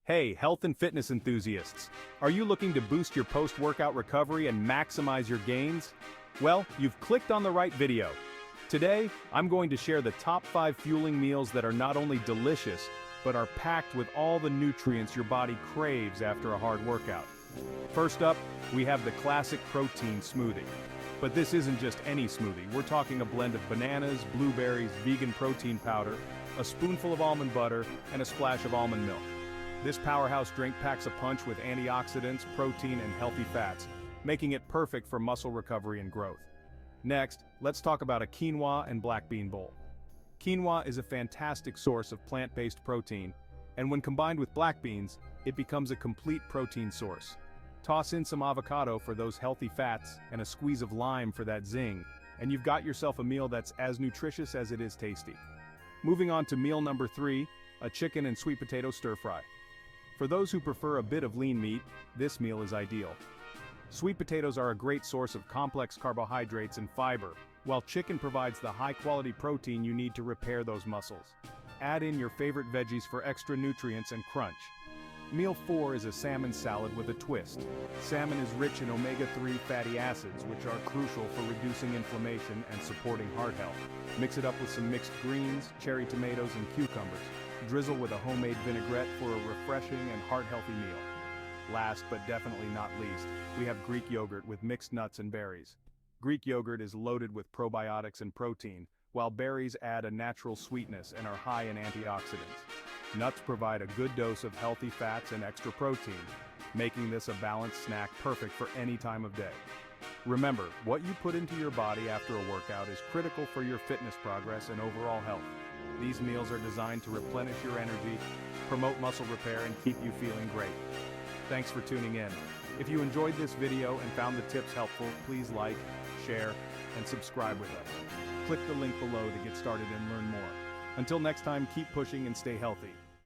Hey, health and fitness enthusiasts! Are you looking to boost your post-workout recovery and maximize your gains? Well, you've clicked on the right video. Today, I'm going to share the top 5 fueling meals that are not only delicious, but are packed with all the nutrients your body craves after a hard workout. First up, we have the classic protein smoothie. But this isn't just any smoothie. We're talking a blend of bananas, blueberries, vegan protein powder, a spoonful of almond butter, and a splash of almond milk. This powerhouse drink packs a punch with antioxidants, protein, and healthy fats, making it perfect for muscle recovery and growth. Next, let's talk about a quinoa and black bean bowl. Quinoa is a fantastic source of plant-based protein, and when combined with black beans, it becomes a complete protein source. Toss in some avocado for those healthy fats, and a squeeze of lime for that zing, and you've got yourself a meal that's as nutritious as it is tasty. Moving on to meal number 3, a chicken and sweet potato stir-fry. For those who prefer a bit of lean meat, this meal is ideal. Sweet potatoes are a great source of complex carbohydrates and fiber, while chicken provides the high-quality protein you need to repair those muscles. Add in your favorite veggies for extra nutrients and crunch. Meal 4 is a salmon salad with a twist. Salmon is rich in omega-3 fatty acids, which are crucial for reducing inflammation and supporting heart health. Mix it up with some mixed greens, cherry tomatoes, and cucumbers. Drizzle with a homemade vinaigrette for a refreshing and heart-healthy meal. Last but definitely not least, we have Greek yogurt with mixed nuts and berries. Greek yogurt is loaded with probiotics and protein, while berries add a natural sweetness and are high in antioxidants. Nuts provide a good dose of healthy fats and extra protein, making this a balanced snack perfect for any time of day. Remember, what you put into your body after a workout is critical for your fitness progress and overall health. These meals are designed to replenish your energy, promote muscle repair, and keep you feeling great. Thanks for tuning in. If you enjoyed this video and found the tips helpful, please like, share, and subscribe with us. Click the link below to get started and learn more. Until next time, keep pushing and stay healthy.